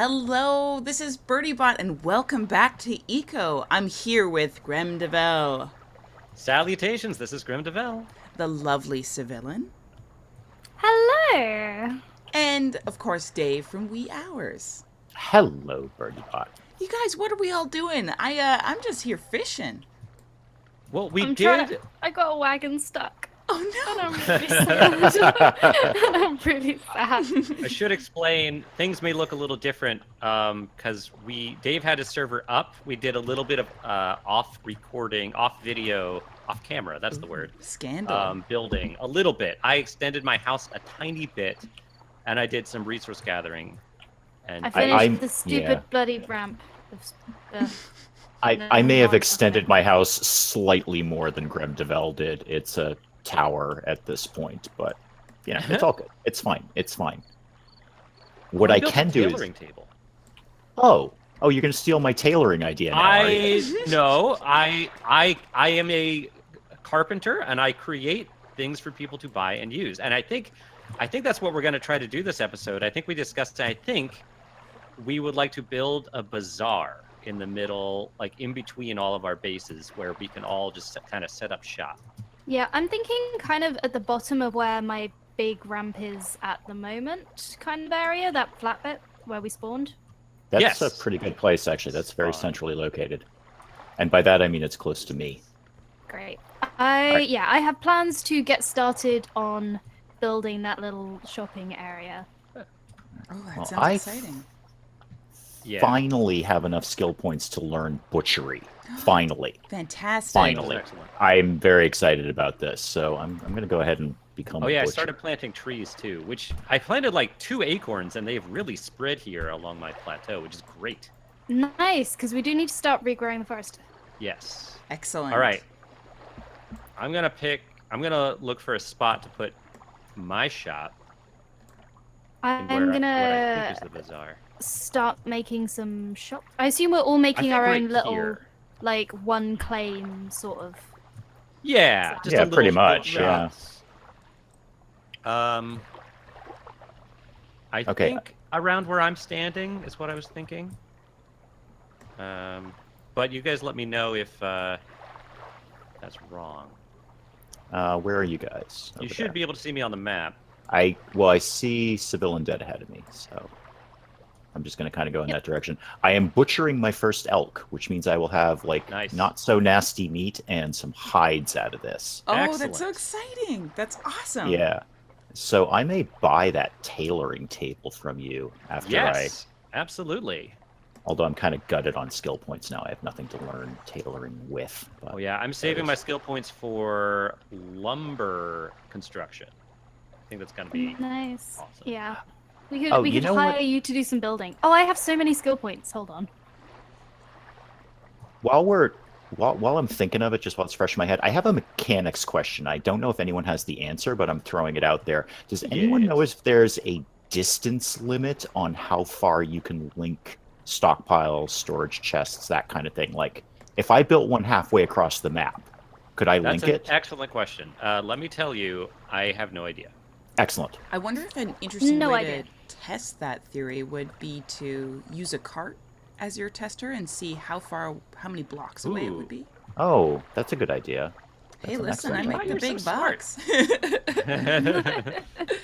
Hello, this is Birdybot, and welcome back to Eco. I'm here with Grem Develle, Salutations, this is Grim Deville. the lovely Civilian, Hello. and of course Dave from Wee Hours. Hello, Birdybot. You guys, what are we all doing? I'm just here fishing. Well, we I'm trying. did. I got a wagon stuck, and I'm Oh really sad. And I'm really sad. I should explain. Things may look a little different because Dave had his server up. We did a little bit of off recording, off video, off camera. That's the word. no! Scandal. Building a little bit. I extended my house a tiny bit, and I did some resource gathering. And I finished I'm- the stupid bloody ramp. I may have extended my house slightly more than Grem Develle did. It's a tower at this point, but it's all good. It's fine. It's fine. What I built can a do tailoring is table. oh, you're gonna steal my tailoring idea now, are you? I am a carpenter, and I create things for people to buy and use. And I think that's what we're going to try to do this episode. I think we discussed. I think we would like to build a bazaar in the middle, like in between all of our bases, where we can all just kind of set up shop. Yeah, I'm thinking kind of at the bottom of where my big ramp is at the moment, kind of area, that flat bit where we spawned. That's Yes. a pretty good place, actually. That's very Fine. centrally located, and by that I mean it's close to me. Great. Right. I have plans to get started on building that little shopping area. Oh, that well, sounds I- exciting. Yeah. Finally, have enough skill points to learn butchery. Finally. Fantastic. Finally. Excellent. I'm very excited about this, so I'm going to go ahead and become Oh a yeah, I butcher. started planting trees too, which I planted like 2 acorns, and they've really spread here along my plateau, which is great. Nice, because we do need to start regrowing the forest. Yes. Excellent. All right. I'm gonna look for a spot to put my shop. And I'm what I gonna think is the bazaar. start making some shop. I assume we're all I making think our right own little, here. like, one claim sort of. Yeah, just Yeah, a little pretty much, shop. I Okay. think around where I'm standing is what I was thinking. But you guys let me know if that's wrong. Where are you guys? You Over should there. be able to see me on the map. I see Civilian dead ahead of me, so I'm just going to kind of go in that direction. I am butchering my first elk, which means I will have like Nice. not so nasty meat and some hides out of this. Oh, that's so Excellent. exciting. That's awesome. Yeah. So I may buy that tailoring table from you after Yes, absolutely. although I'm kind of gutted on skill points now. I have nothing to learn tailoring with. But Oh yeah, I'm saving is- my skill points for lumber construction. I think that's gonna be Nice. awesome. Yeah. We could Oh, we you could know hire what? you to do some building. Oh, I have so many skill points. Hold on. While I'm thinking of it, just while it's fresh in my head, I have a mechanics question. I don't know if anyone has the answer, but I'm throwing it out there. Does anyone know Yes. if there's a distance limit on how far you can link stockpiles, storage chests, that kind of thing? Like, if I built one halfway across the map, could I That's link an it? excellent question. Let me tell you, I have no idea. Excellent. I wonder if an interesting No way idea. to test that theory would be to use a cart as your tester and see how many blocks away it Ooh. would be. Oh, that's a good idea. Hey, an listen, I excellent make the idea. big You're so smart. bucks.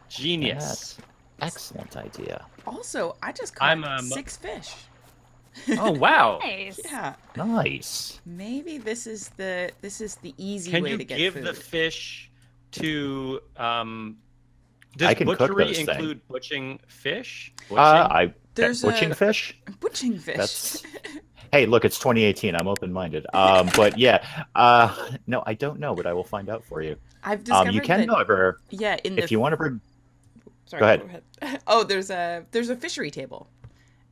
Genius. Excellent idea. Also, I just caught I'm, 6 fish. Oh wow. Nice. Yeah, Nice. maybe this is the easy Can way you to get give food. the fish to does I can cook butchery those things. include butching fish? There's butching a- fish. Butching fish. That's- Hey, look, it's 2018. I'm open-minded. But yeah, no, I don't know, but I will find out for you. I've discovered You can, that. however, Yeah, in the if you want to bring. Sorry, Go ahead. Oh, there's a fishery table,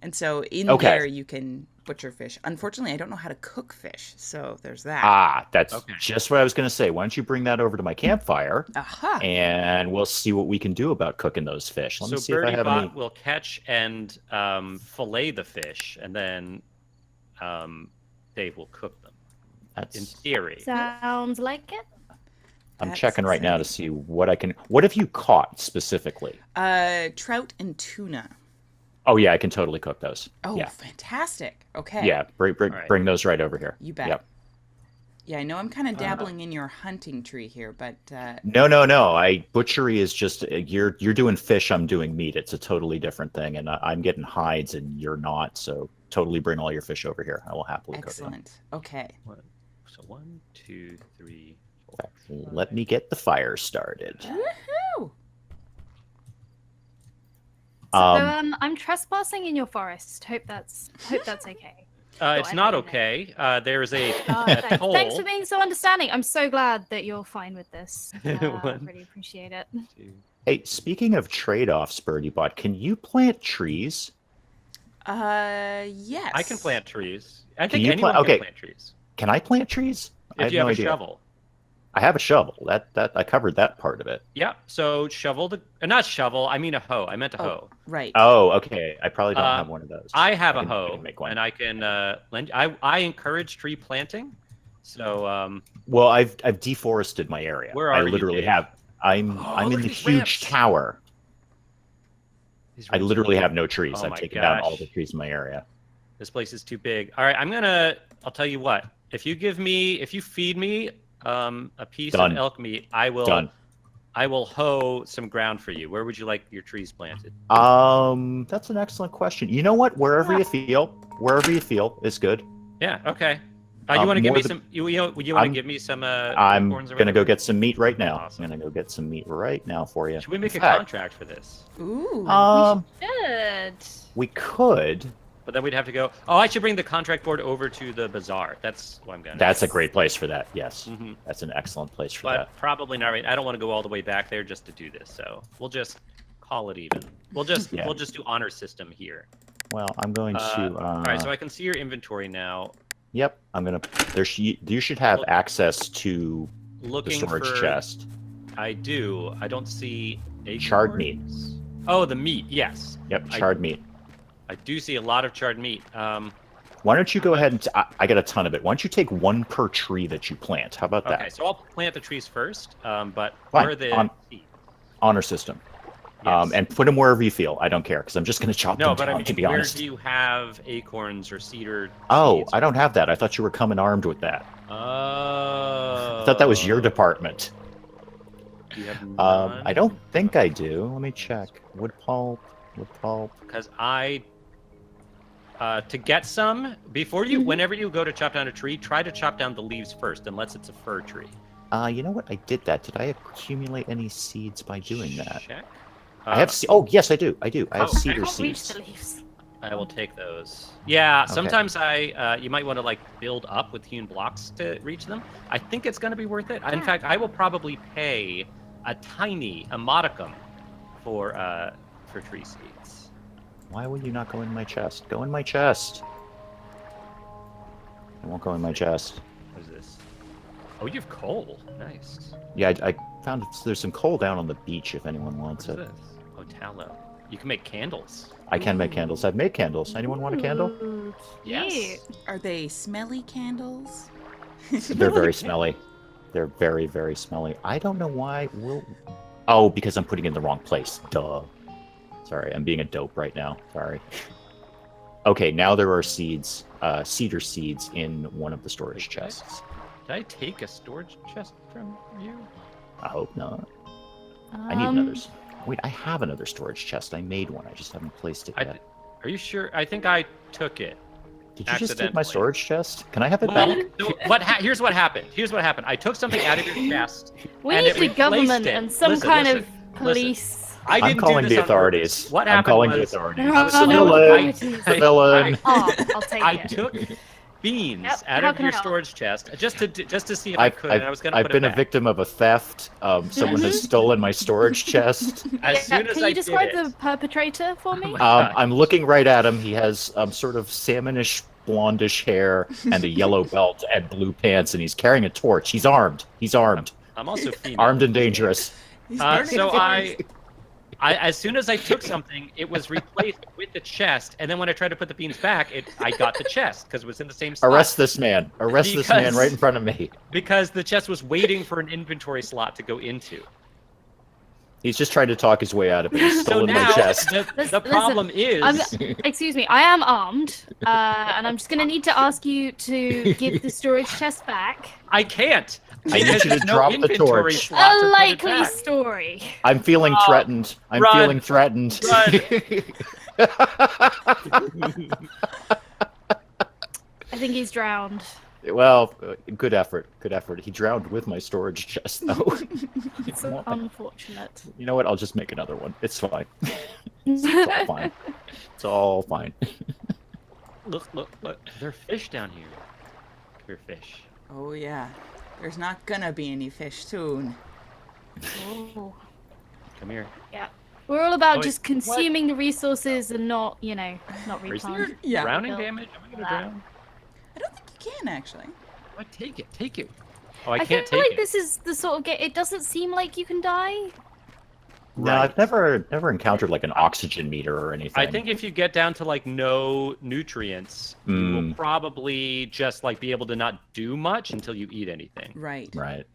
and so in Okay. there you can butcher fish. Unfortunately, I don't know how to cook fish, so there's that. That's Okay. just what I was going to say. Why don't you bring that over to my campfire, Aha! and we'll see what we can do about cooking those fish. Let me So see if I have Birdybot any. will catch and fillet the fish, and then Dave will cook them. In That's, theory. Sounds like it. I'm That's checking right now to exciting. see what I can. What have you caught specifically? Trout and tuna. Oh yeah, I can totally cook those. Oh, Yeah. fantastic. Okay. Yeah, right. bring those right over here. You bet. Yep. Yeah, I know I'm kind of dabbling in your hunting tree here, but No. Butchery is just you're doing fish. I'm doing meat. It's a totally different thing, and I'm getting hides, and you're not. So totally bring all your fish over here. I will happily cook them. excellent. Okay. So 1, 2, 3, 4. Let me get the fire started. Woohoo! So Um, I'm trespassing in your forest. Hope that's okay. It's I not don't know. okay. There's a toll. Thanks for being so understanding. I'm so glad that you're fine with this. I One. really appreciate it. Hey, speaking of trade-offs, Birdybot, can you plant trees? Yes. I can plant trees. I Can think you anyone plant- can okay. plant trees. Can I plant trees? I If you have no a idea. shovel. I have a shovel. That I covered that part of it. Yeah. So shovel the not shovel. I mean a hoe. I meant a Oh, hoe. right. Oh, okay. I probably don't Uh, have one of those. I have I a can hoe, make one. and I can lend. I encourage tree planting. So Well, I've deforested my area. Where I are you, literally Dave? have. I'm Oh, I'm look in at the these huge ramps. tower. these I roots are- literally have no trees. Oh I've my taken down all gosh. the trees in my area. This place is too big. All right, I'll tell you what. If you feed me a piece Done. of elk meat, I will Done. hoe some ground for you. Where would you like your trees planted? That's an excellent question. You know what? Wherever you feel is good. Yeah. Okay. You want to give more me than- some? You want to I'm- give me some? I'm acorns or gonna go whatever? get some meat right now. Awesome. I'm gonna go get some meat right now for you. Should we make a In fact, contract for this? Ooh. Good. we could. But then we'd have to go. Oh, I should bring the contract board over to the bazaar. That's what I'm gonna. That's a great place for that. Yes, hmm that's an excellent place for But that. probably not right. I don't want to go all the way back there just to do this. So we'll just call it even. We'll just Yeah. we'll just do honor system here. Well, I'm going to. All right. So I can see your inventory now. Yep, I'm gonna. You should have Look- access to the Looking storage for. chest. I do. I don't see a Charred meat. Oh, the meat. Yes, Yep, charred meat. I do see a lot of charred meat. Why don't you go ahead and I got a ton of it. Why don't you take one per tree that you plant? How about Okay, that? so I'll plant the trees first. But Fine. where are the On- seeds? Honor system. Yes. And put them wherever you feel. I don't care because I'm just gonna chop No, them but down. I mean, to be where honest. do you have acorns or cedar? Oh, seeds? I don't have that. I thought you were coming armed with that. Oh. I thought that was your department. Do you have I don't think I do. Let me check. Wood pulp. Because to get some before you, whenever you go to chop down a tree, try to chop down the leaves first, unless it's a fir tree. You know what? I did that. Did I accumulate any seeds by doing that? Check. I have. Oh, yes, I do. I have okay. cedar Can't reach seeds. the leaves. I will take those. Yeah, Okay. sometimes you might want to like build up with hewn blocks to reach them. I think it's going to be worth it. In fact, I will probably pay a modicum for tree seeds. Why will you not go in my chest? Go in my chest. I won't go in my chest. What is this? Oh, you have coal. Nice. Yeah, I found there's some coal down on the beach if anyone wants What is it. this? Oh, tallow. You can make candles. I can make candles. I've made candles. Anyone want a candle? Ooh, Yes. cute. Are they smelly candles? They're very smelly. They're very, very smelly. I don't know why. Oh, because I'm putting it in the wrong place. Duh. Sorry, I'm being a dope right now. Sorry. Okay, now there are seeds, cedar seeds in one of the storage Okay. chests. Did I take a storage chest from you? I hope not. I need another. Wait, I have another storage chest. I made one. I just haven't placed it yet. Are you sure? I think I took it. Did you just take my accidentally. storage chest? Can I have it Well, back? no, here's what happened. I took something out of your chest. We and need it the replaced government it. and some Listen, kind listen, of listen. police. I I'm didn't calling do this the on authorities. purpose. What I'm happened calling the was authorities. No, It's the no, villain. I- It's the villain. Oh, I'll take I it. took beans Yep, out how of can your I help? storage chest just to see if I could, and I was going to I've put been it a back. victim of a theft. Someone has stolen my storage chest. As Yeah, soon as can I you describe did the it, perpetrator for me? my gosh. I'm looking right at him. He has sort of salmonish, blondish hair and a yellow belt and blue pants, and he's carrying a torch. He's armed. I'm also female. Armed and dangerous. He's burning So things. as soon as I took something, it was replaced with the chest, and then when I tried to put the beans back, I got the chest because it was in the same slot. Arrest this man. Arrest this man Because- right in front of me. Because the chest was waiting for an inventory slot to go into. He's just trying to talk his way out of it. He's So stolen my now chest. the Listen, problem is Excuse me, I am armed, and I'm just gonna need to ask you to give the storage chest back. I can't. I need you to There's no drop the inventory torch. slot to A put it likely back. story. I'm feeling Oh, threatened. I'm run. feeling threatened. I think he's drowned. Well, good effort. Good effort. He drowned with my storage chest, though. It's unfortunate. You know what? I'll just make another one. It's fine. It's all fine. It's all fine. Look! There are fish down here. Come here, fish. Oh yeah. There's not gonna be any fish soon. Oh. Come here. Yeah. We're all about Oh, just what? consuming the resources and not, not Is there replanting. Yeah. drowning Build damage? Am I gonna that. drown? I don't think you can actually. What? Take it. Take it. Oh, I I can't feel take like it. this is the sort of game. It doesn't seem like you can die. No, I've never encountered like an oxygen meter or anything. I think if you get down to like no nutrients, you will probably just like be able to not do much until you eat anything. Right. Right.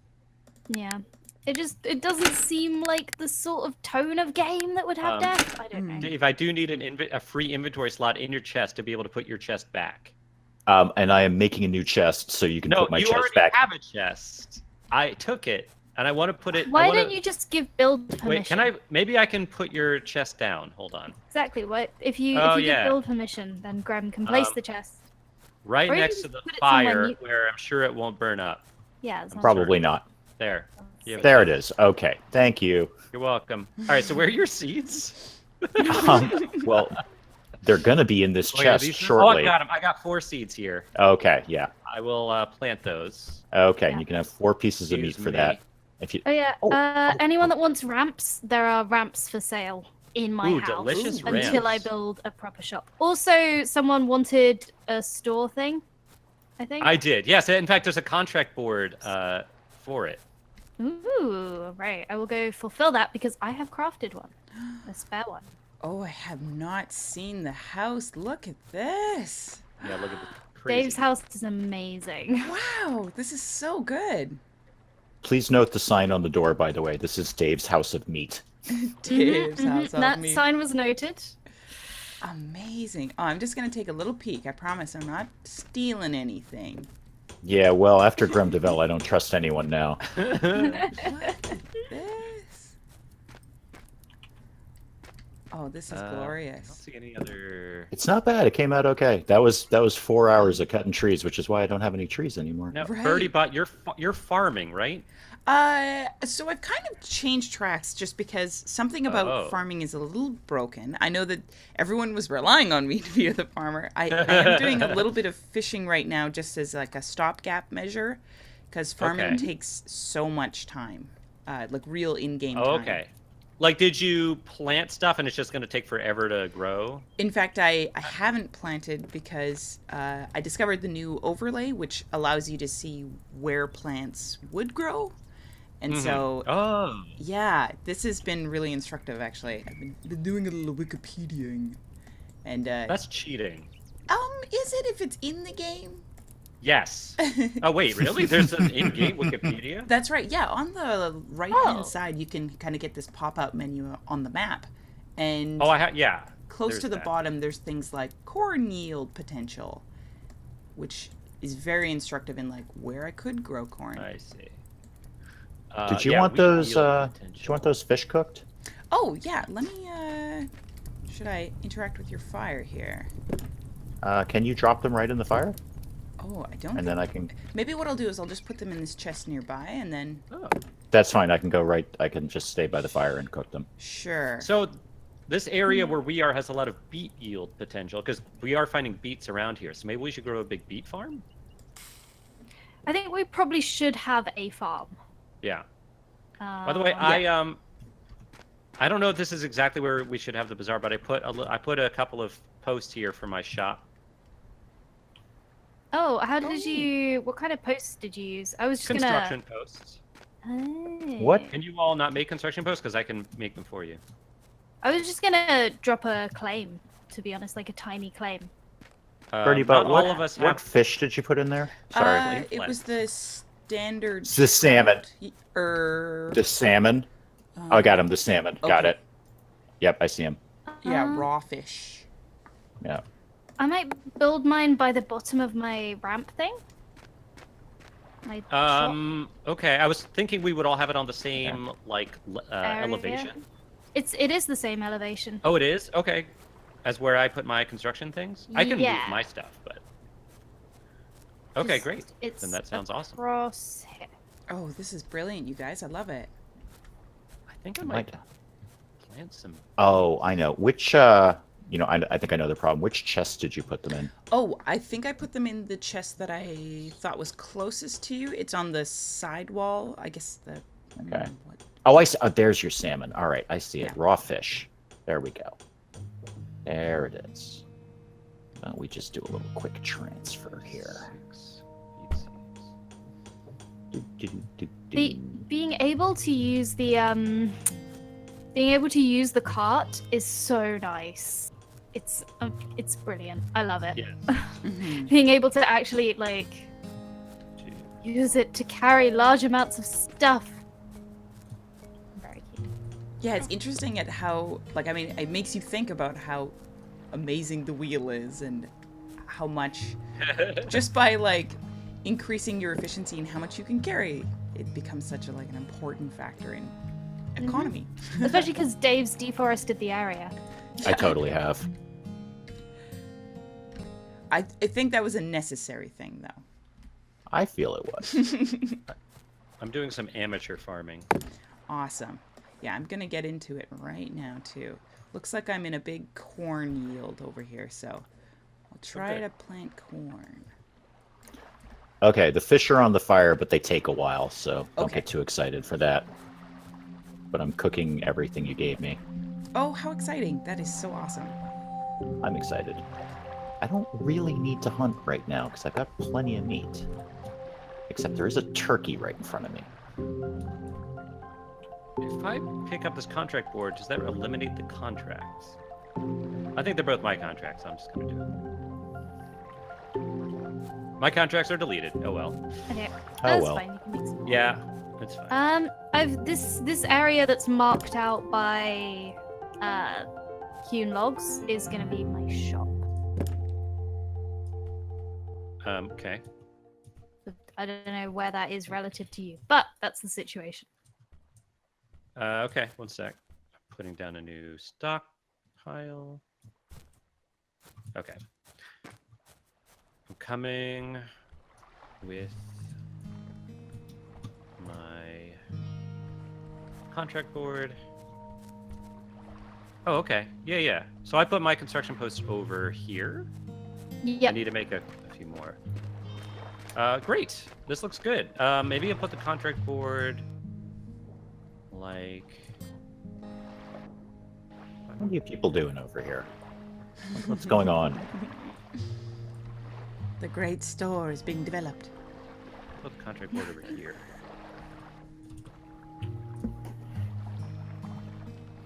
Yeah. It doesn't seem like the sort of tone of game that would have death. I don't know. Dave, I do need a free inventory slot in your chest to be able to put your chest back. And I am making a new chest so you can No, put my you chest already back. have a chest. I took it, and I want to put it. Why don't you just give build permission? Wait, can I? Maybe I can put your chest down. Hold on. Exactly. What if you Oh, give yeah. build permission, then Graham can place Um, the chest. Right Or you next can to the put it somewhere fire, neat. where I'm sure it won't burn up. Yeah. that sounds Probably right. not. There. You have There it is. Okay. Thank you. You're welcome. All right. So where are your seeds? Well, they're gonna be in this Oh, yeah, chest these- shortly. Oh, I got them. I got 4 seeds here. Okay. Yeah. I will plant those. Okay. And you can have 4 pieces of meat Excuse for me. that. If you. Oh yeah. Oh, Anyone that wants ramps, there are ramps for sale in my Ooh, house delicious until I ramps. build a proper shop. Also, someone wanted a store thing. I think. I did. Yes. In fact, there's a contract board for it. Ooh, right. I will go fulfill that because I have crafted one, a spare one. Oh, I have not seen the house. Look at this. Yeah. Look at the crazy. Dave's house is amazing. Wow, this is so good. Please note the sign on the door. By the way, this is Dave's house of meat. Dave's house of That meat. sign was noted. Amazing. Oh, I'm just gonna take a little peek. I promise I'm not stealing anything. Yeah. Well, after Gremdevel, I don't trust anyone now. What is this? Oh, this is I don't glorious. see any other. It's not bad. It came out okay. That was 4 hours of cutting trees, which is why I don't have any trees anymore. No, Right. Birdybot, you're farming, right? So I've kind of changed tracks just because something about farming is a little broken. I know that everyone was relying on me to be the farmer. I am doing a little bit of fishing right now just as like a stopgap measure because farming Okay. takes so much time, like real in-game Oh, time. okay. Like, did you plant stuff and it's just going to take forever to grow? In fact, I haven't planted because I discovered the new overlay, which allows you to see where plants would grow. And so, Oh. yeah, this has been really instructive, actually. I've been doing a little Wikipediaing. And, That's cheating. is it if it's in the game? Yes. Oh, wait, really? There's an in-game Wikipedia? That's right. Yeah, on the right-hand Oh. side, you can kind of get this pop-out menu on the map. And Oh, yeah. close there's to the that. bottom, there's things like corn yield potential, which is very instructive in like where I could grow corn. I see. Did you yeah, want wheat those? yield Did you want those fish cooked? Oh yeah, let me. Should I interact with your fire here? Can you drop them right in the fire? Oh, I don't. And then I can. Maybe what I'll do is I'll just put them in this chest nearby, and then Oh. That's fine. I can go right. I can just stay by the fire and cook them. sure. So, this area where we are has a lot of beet yield potential because we are finding beets around here. So maybe we should grow a big beet farm. I think we probably should have a farm. Yeah. By the way, I don't know if this is exactly where we should have the bazaar, but I put a couple of posts here for my shop. Oh, how did you? What kind of posts did you use? I was just Construction posts. gonna. What? Can you all not make construction posts? Because I can make them for you. I was just gonna drop a claim. To be honest, like a tiny claim. Birdybot, not what, all of us what have. fish did you put in there? Sorry. It was the standard. It's the salmon. Or The salmon. Oh, I got him. The salmon. Got Okay. it. Yep, I see him. Yeah, Uh, raw fish. Yeah. I might build mine by the bottom of my ramp thing. My shop Okay. I was thinking we would all have it on the same area. elevation. It is the same elevation. Oh, it is. Okay. As where I put my construction things. I can move Yeah. my stuff, but. Okay, Just- great. It's Then that sounds awesome. across here. Oh, this is brilliant, you guys. I love it. I think I might plant some. Oh, I know. Which, you know, I think I know the problem. Which chest did you put them in? Oh, I think I put them in the chest that I thought was closest to you. It's on the side wall. I guess the... Okay. what- Oh, I see. Oh, there's your salmon. All right, I see it. Yeah. Raw fish. There we go. There it is. We just do a little quick transfer here. 6 feet seeds. Being able to use the cart is so nice. It's brilliant. I love it. Yes. Mhm. Being able to actually like 2. use it to carry large amounts of stuff. Very cute. Yeah, it's interesting at how, like, I mean, it makes you think about how amazing the wheel is and how much, just by, like, increasing your efficiency and how much you can carry, it becomes such a, like, an important factor in economy. Especially because Dave's deforested the area. I totally have. I think that was a necessary thing, though. I feel it was. I'm doing some amateur farming. Awesome. Yeah, I'm gonna get into it right now, too. Looks like I'm in a big corn yield over here, so I'll try Okay. to plant corn. Okay, the fish are on the fire, but they take a while, so don't Okay. get too excited for that. But I'm cooking everything you gave me. Oh, how exciting. That is so awesome. I'm excited. I don't really need to hunt right now, because I've got plenty of meat. Except there is a turkey right in front of me. If I pick up this contract board, does that eliminate the contracts? I think they're both my contracts. I'm just gonna do it. My contracts are deleted. Oh well. Okay. Oh, That's well. fine. You can make some more. Yeah, that's fine. I've this area that's marked out by hewn logs is gonna be my shop. Okay. I don't know where that is relative to you, but that's the situation. Okay, one sec. I'm putting down a new stockpile. Okay. I'm coming with my contract board. Oh, okay. Yeah. So I put my construction post over here. I Yep. need to make a few more. Great. This looks good. Maybe I'll put the contract board like. What are you people doing over here? What's going on? The great store is being developed. Put the contract board over here.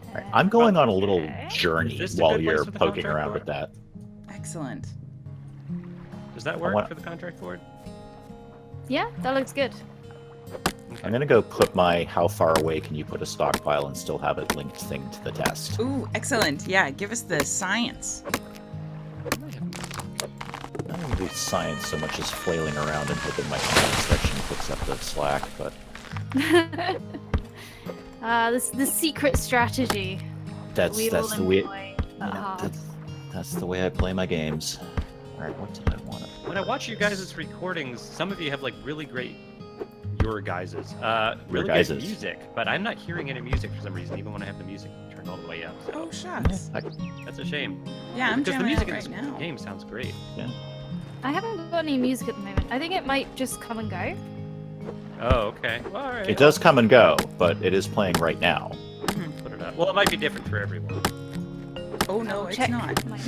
All right, I'm going on a little Okay. journey Is this a while good place you're for the poking contract around board? with that. Excellent. Does that work want- for the contract board? Yeah, that looks good. Okay. I'm gonna go put my how far away can you put a stockpile and still have it linked thing to the test. Ooh, excellent. Yeah, give us the science. I don't do science so much as flailing around and hoping my comment section picks up the slack, but This the secret strategy. that's we the will way employ at yeah, heart. that's the way I play my games. All right, what did I want to? When I watch you guys' recordings, some of you have like really great really great guys's. music, but I'm not hearing any music for some reason, even when I have the music turned all the way up. So Oh, shucks. that's a shame. Yeah, I'm because the jamming music out in right this now. game sounds great. I haven't got any music at the moment. I think it might just come and go. Oh, okay. Well, all right. It does come and go, but it is playing right now. Mhm. Put it up. Well, it might be different for everyone. Oh, no, I'll it's check not. my-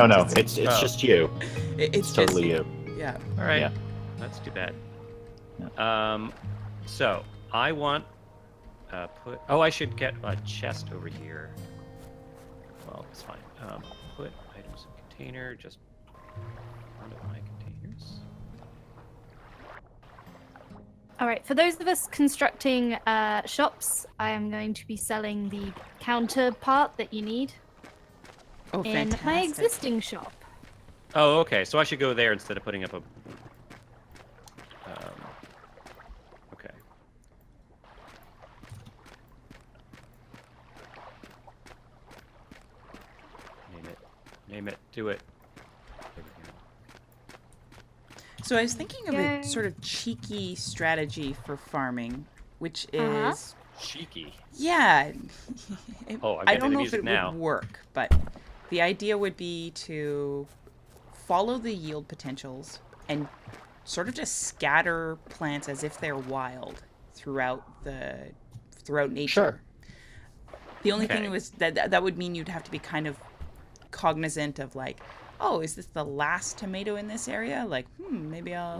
No, it's Oh. just you. It's It's just, totally you. yeah. All right. Yeah. That's too bad. Yeah. So I want I should get a chest over here. Well, it's fine. Put items in container just onto my containers. All right, for those of us constructing shops, I am going to be selling the counterpart that you need Oh, in fantastic. my existing shop. Oh, okay. So I should go there instead of putting up a. Okay. Name it. Name it. Do it. There we go. So I was thinking of a Yay. sort of cheeky strategy for farming, which Uh-huh. is, Cheeky. yeah. Oh, I'm I getting don't the know if music it now. would work, but the idea would be to follow the yield potentials and sort of just scatter plants as if they're wild throughout nature. Sure. The only Okay. thing was that would mean you'd have to be kind of cognizant of like, oh, is this the last tomato in this area? Like, maybe I'll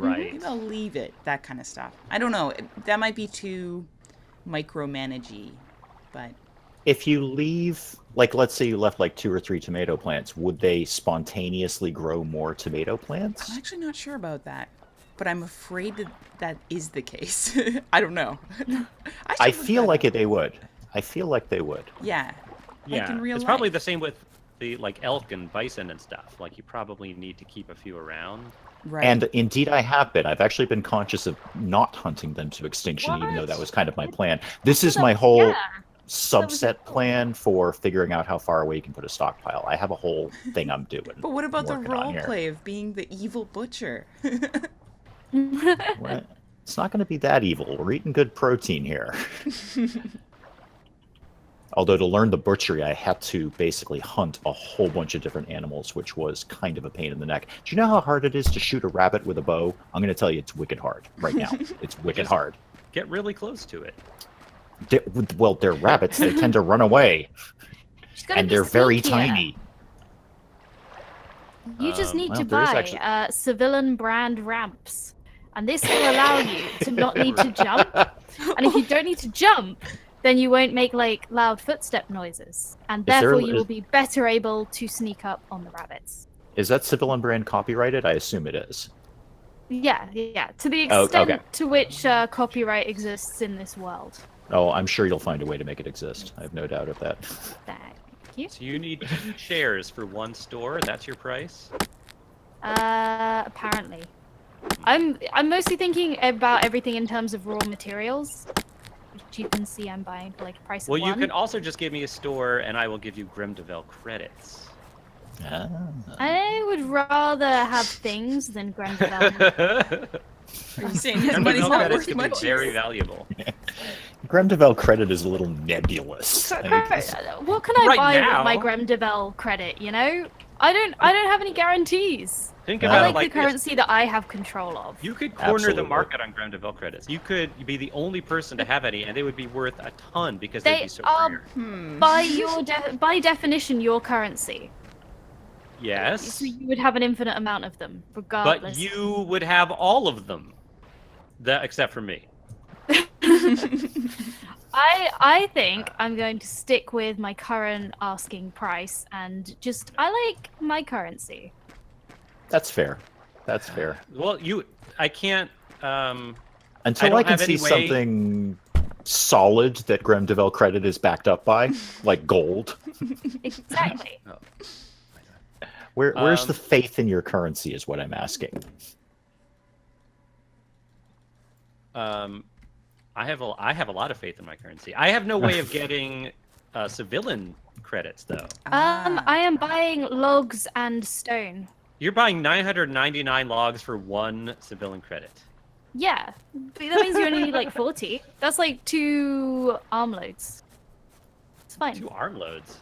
leave it. That kind of stuff. I don't know. That might be too micromanagey, but If you leave, like, let's say you left like 2 or 3 tomato plants, would they spontaneously grow more tomato plants? I'm actually not sure about that. But I'm afraid that is the case. I don't know. I feel like they would. I feel like they would. Yeah. Yeah. Like in real it's life. probably the same with the like elk and bison and stuff. Like you probably need to keep a few around. Right. And indeed, I have been. I've actually been conscious of not hunting them to extinction, even though that was kind of my plan. This is my whole Yeah. subset plan for figuring out how far away you can put a stockpile. I have a whole thing I'm doing. But what about the working on role here. play of being the evil butcher? Well, it's not going to be that evil. We're eating good protein here. Although to learn the butchery, I had to basically hunt a whole bunch of different animals, which was kind of a pain in the neck. Do you know how hard it is to shoot a rabbit with a bow? I'm going to tell you, it's wicked hard right now. It's wicked hard. Get really close to it. Well, they're rabbits. They tend to run away. Just gotta And be they're very sneakier. tiny. You just need well, to there is buy actually- civilian brand ramps. And this will allow you to not need to jump. And if you don't need to jump, then you won't make like loud footstep noises. And there- therefore you will be better able to sneak up on the rabbits. Is that civilian brand copyrighted? I assume it is. Yeah. To the Oh, extent okay. to which copyright exists in this world. Oh, I'm sure you'll find a way to make it exist. I have no doubt of that. Thank you. So you need 2 chairs for 1 store. That's your price. Apparently. I'm mostly thinking about everything in terms of raw materials. Which you can see I'm buying for like a price of Well, you one. can also just give me a store, and I will give you Grimdevel credits. Ah. I would rather have things than grand development. Are you saying his money's Grimdevel not credits worth can be much? very valuable. Gremdevel credit is a little nebulous. I mean, What can I Right buy now- with my Gremdevel credit? You know, I don't have any guarantees. Think I about like it like the this. currency that I have control of. You could corner Absolutely. the market on Grimdevel credits. You could be the only person to have any, and they would be worth a ton because they'd They be so are rare. by definition your currency. Yes, So you would have an infinite amount of them, but regardless. you would have all of them, except for me. I think I'm going to stick with my current asking price and just I like my currency. That's fair. That's fair. Well, I can't. Until don't I can have see any way- something solid that Gremdevel credit is backed up by, like gold. Exactly. Where's the faith in your currency is what I'm asking. I have a lot of faith in my currency. I have no way of getting civilian credits though. I am buying logs and stone. You're buying 999 logs for 1 civilian credit. Yeah, but that means you only need like 40. That's like 2 armloads. It's fine. 2 armloads.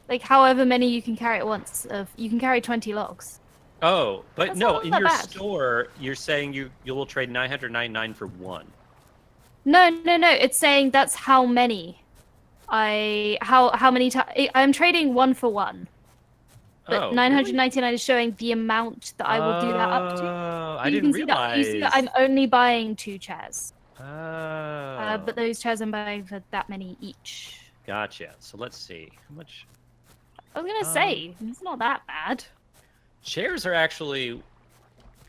Like however many you can carry at once. You can carry 20 logs. Oh, but That's no, not in that your bad. store, you're saying you will trade 999 for 1. No. It's saying that's how many. How many times I'm trading 1 for 1. But Oh, 999 is showing the amount that I will do that up to. Oh, So I you didn't can see realize. that. You see that I'm only buying 2 chairs. Oh, But those chairs I'm buying for that many each. gotcha. So let's see how much. I was gonna say it's not that bad. Chairs are actually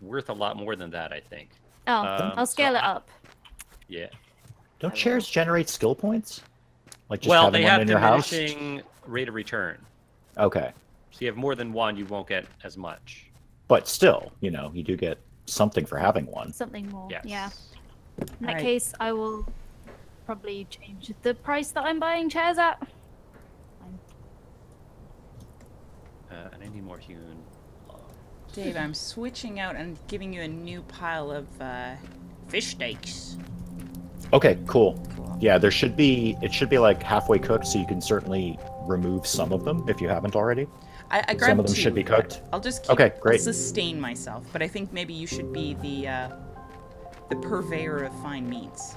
worth a lot more than that, I think. Oh, So I'll scale it up. Yeah. Don't chairs generate skill points? Like just Well, having they one have in your house? diminishing rate of return. Okay. So you have more than one, you won't get as much. But still, you know, you do get something for having one. Something more. Yes. Yeah. In that Alright. case, I will probably change the price that I'm buying chairs at. Fine. And I need more hewn logs. Dave, I'm switching out and giving you a new pile of fish steaks. Okay, cool. Cool. Yeah, there should be, it should be like halfway cooked, so you can certainly remove some of them if you haven't already. I grabbed Some of them two. should be cooked. I'll just keep, Okay, great. I'll sustain myself, but I think maybe you should be the purveyor of fine meats.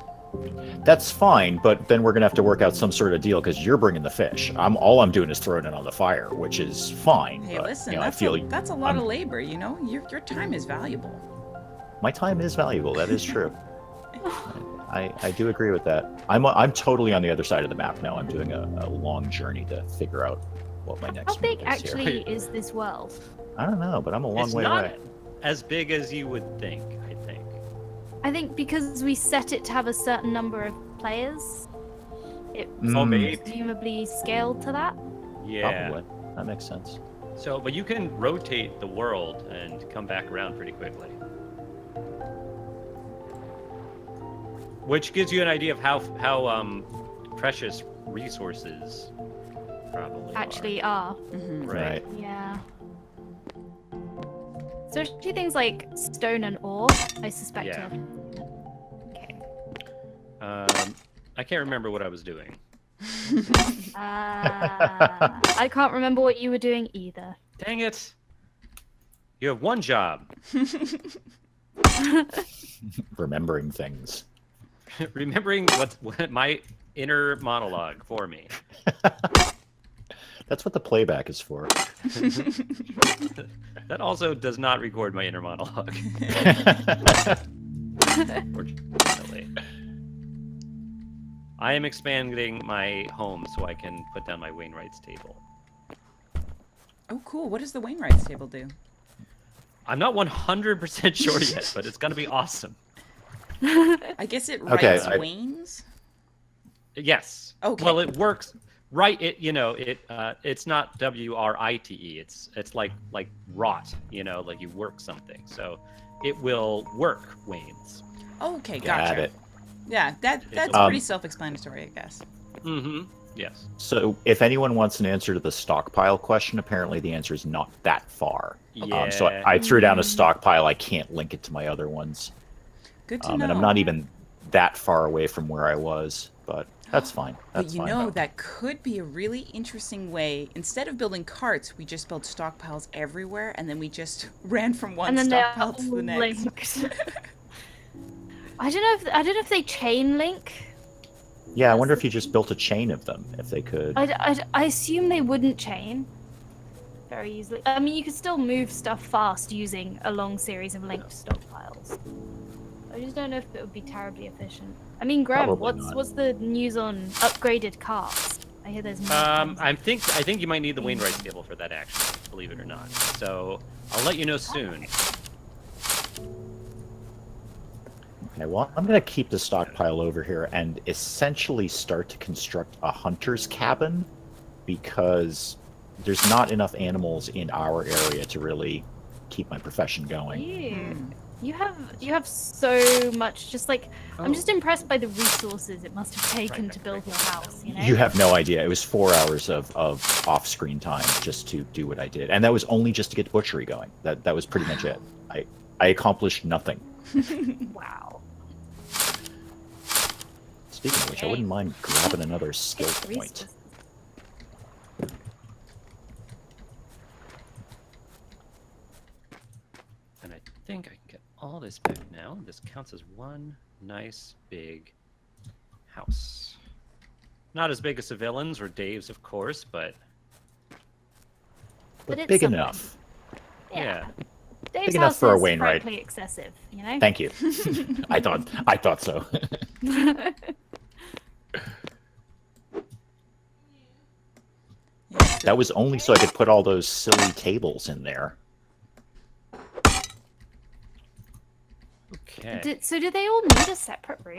That's fine, but then we're gonna have to work out some sort of deal because you're bringing the fish. All I'm doing is throwing it on the fire, which is fine. Hey, but, listen, you know, that's a lot I'm- of labor, you know? Your time is valuable. My time is valuable. That is true. I do agree with that. I'm totally on the other side of the map now. I'm doing a long journey to figure out what my next How big move is here. actually is this world? I don't know, but I'm a long It's way not away. as big as you would think, I think. I think because we set it to have a certain number of players, it Oh, maybe. presumably scaled to that. Yeah. Probably. That makes sense. So, but you can rotate the world and come back around pretty quickly. Which gives you an idea of how precious resources probably Actually are. Mm-hmm. Right. Yeah. Especially things like stone and ore, I suspect. Yeah. Okay. I can't remember what I was doing. I can't remember what you were doing either. Dang it! You have one job. Remembering things. Remembering what my inner monologue for me. That's what the playback is for. That also does not record my inner monologue. Unfortunately. I am expanding my home so I can put down my Wainwright's table. Oh, cool. What does the Wainwright's table do? I'm not 100% sure yet, but it's going to be awesome. I guess it writes Okay, I- wains? Yes. Okay. Well, it works. Right. It's not WRITE. It's like rot. Like you work something. So it will work Wayne's. Okay, Got gotcha. it. Yeah, that's Um, pretty self-explanatory, I guess. Mm-hmm. Yes. So if anyone wants an answer to the stockpile question, apparently the answer is not that far. Yeah. So I threw down a stockpile. I can't link it to my other ones. Good to know. And I'm not even that far away from where I was, but that's fine. That's But you fine. know, that could be a really interesting way. Instead of building carts, we just built stockpiles everywhere, and then we just ran from one And then they're stockpile to the next. linked. I don't know if they chain link. Yeah, I wonder if you just built a chain of them, if they could. I assume they wouldn't chain very easily. I mean, you could still move stuff fast using a long series of linked stockpiles. I just don't know if it would be terribly efficient. I mean, Graham, Probably not. what's the news on upgraded carts? I hear there's more. I think you might need the Wainwright's table for that, actually, believe it or not. So I'll let you know soon. Okay, well, I'm going to keep the stockpile over here and essentially start to construct a hunter's cabin because there's not enough animals in our area to really keep my profession going. You have so much. Just like I'm Oh. just impressed by the resources it must have taken to build your house. You know. You have no idea. It was 4 hours of off-screen time just to do what I did. And that was only just to get the butchery going. That was pretty much it. I accomplished nothing. Wow. Speaking of which, I wouldn't mind grabbing another skill It's point. resources. And I think I can get all this back now. This counts as one nice big house. Not as big as the villains or Dave's, of course, but But it's big something. enough. yeah. Dave's enough house for a is Wainwright. frankly excessive. You know. Thank you. I thought so. Yeah, That was only so I could put all those silly tables in there. Okay. So do they all need a separate room?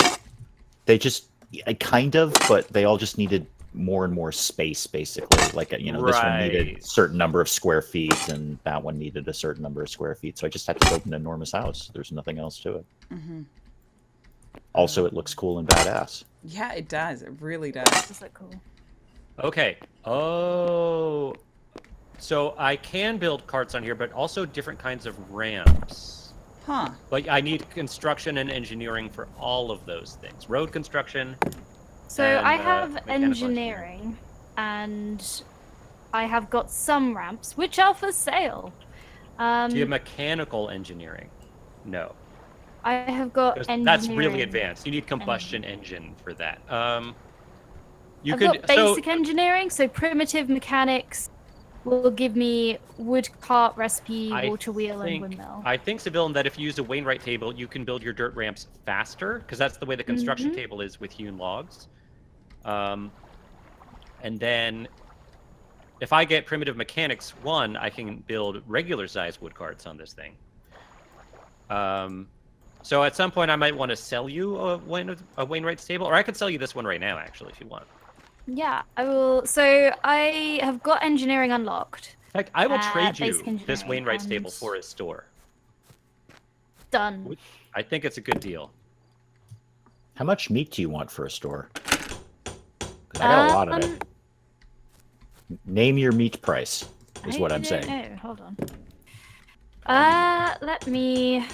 They just kind of, but they all just needed more and more space, basically. Like, this one needed a certain number of square feet, and that one needed a certain number of square feet. So I just had to build an enormous house. There's nothing else to it. Mm-hmm. Also, it looks cool and badass. Yeah, it does. It really does. Does look cool. Okay. Oh. So I can build carts on here, but also different kinds of ramps. Huh. But I need construction and engineering for all of those things. Road construction. So And, I have mechanical engineering, and I have got some ramps, which are for sale. Do you have mechanical engineering? No. I have got engineering. That's really advanced. You need combustion engine for that. I've got basic engineering, so primitive mechanics will give me wood cart recipe, water wheel, and windmill. I think, Civilian, that if you use a Wainwright table, you can build your dirt ramps faster, because that's the way the construction table is with hewn logs. And then, if I get primitive mechanics 1, I can build regular-sized wood carts on this thing. So at some point, I might want to sell you a Wainwright's table, or I could sell you this one right now, actually, if you want. Yeah, I will. So I have got engineering unlocked. In fact, I will trade you basic this Wainwright's and- table for a store. Done. I think it's a good deal. How much meat do you want for a store? 'Cause I got a lot of it. Name your meat price, is what I'm saying. No, hold on. Let me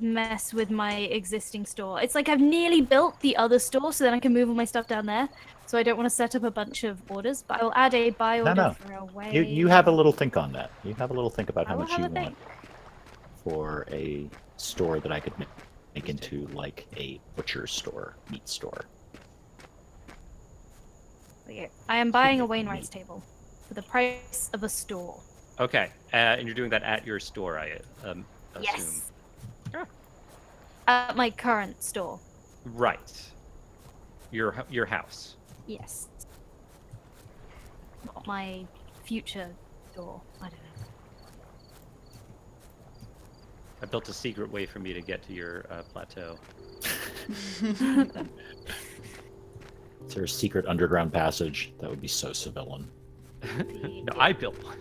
mess with my existing store. It's like I've nearly built the other store, so then I can move all my stuff down there. So I don't want to set up a bunch of orders, but I will add a buy order for a way. You have a little think on that. You have a little think about how I will much you have a want for a store that I could make into like a butcher's store, meat store. Okay. I am buying a Wainwright's table for the price of a store. Okay, and you're doing that at your store, I assume. Yes. Ah. At my current store. Right. Your house. Yes. Not my future store. I don't know. I built a secret way for me to get to your plateau. Is there a secret underground passage? That would be so civilian. No, I built one.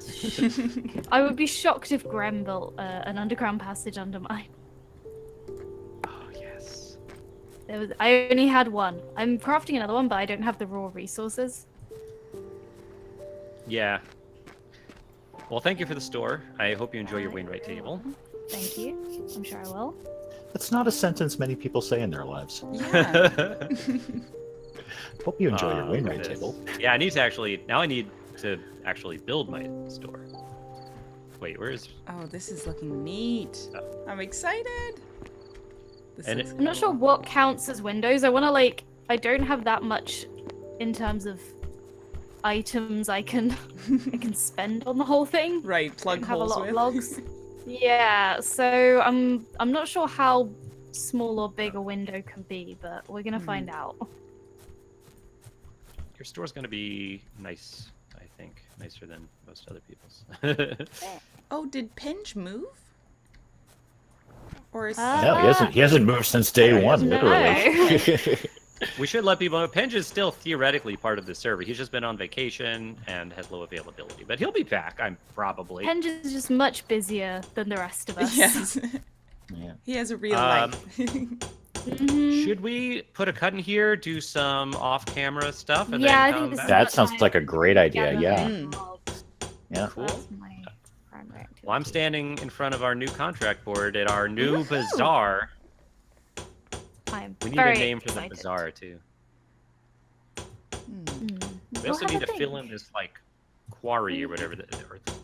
I would be shocked if Graham built an underground passage under mine. Oh, yes. I only had one. I'm crafting another one, but I don't have the raw resources. Yeah. Well, thank you for the store. I hope you enjoy your Wainwright table. Thank you. I'm sure I will. That's not a sentence many people say in their lives. Yeah. Hope you enjoy your Wainwright table. Yeah, I need to actually build my store. Wait, where is... Oh, this is looking neat. I'm excited. I'm not sure what counts as windows. I want to I don't have that much in terms of items I can spend on the whole thing. Right, plug have a holes lot with. of logs. Yeah, so I'm not sure how small or big a window can be, but we're gonna find out. Your store's gonna be nice, I think. Nicer than most other people's. Oh, did Penge move? Or is No, he hasn't moved since day one, No. literally. We should let people know Penge is still theoretically part of the server. He's just been on vacation and has low availability, but he'll be back. I'm probably. Penge is just much busier than the rest of us. Yes. Yeah. He has a real life. Should we put a cut in here, do some off-camera stuff, and Yeah, I then think come this back? is That sounds like a great idea, yeah. Yeah. Cool. That's my primary activity. Well, I'm standing in front of our new contract board at our new bazaar. I'm We need very a name for excited. the bazaar too. We We'll also have need a to fill thing. in this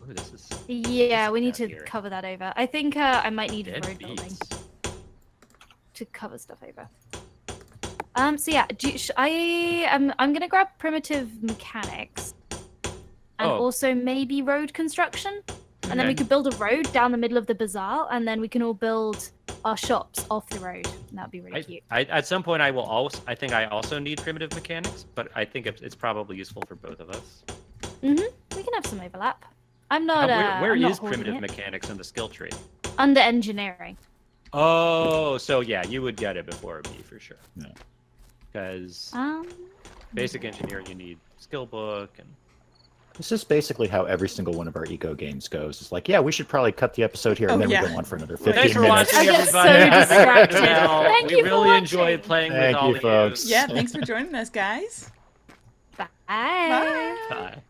this is. Yeah, we need down to here. cover that over. I think I might need Dead road building beats. to cover stuff over. So yeah, I'm gonna grab primitive mechanics and Oh. also maybe road construction, and then we Okay. could build a road down the middle of the bazaar, and then we can all build our shops off the road. And that'd be really cute. At some point, I think I also need primitive mechanics, but I think it's probably useful for both of us. We can have some overlap. I'm not. Where I'm not is hoarding primitive it. mechanics in the skill tree? Under engineering? Oh, so yeah, you would get it before me for sure. Yeah. Because Um, basic engineering, you need skill book and. This is basically how every single one of our eco games goes. It's like, yeah, we should probably cut the episode here, and Oh, then yeah. we go on for another 15 Thanks for minutes. watching, I get so everybody. distracted. Well, Thank we you for really watching. enjoyed playing with Thank all you, of folks. Yeah, thanks for joining us, guys. Bye. Bye. Bye.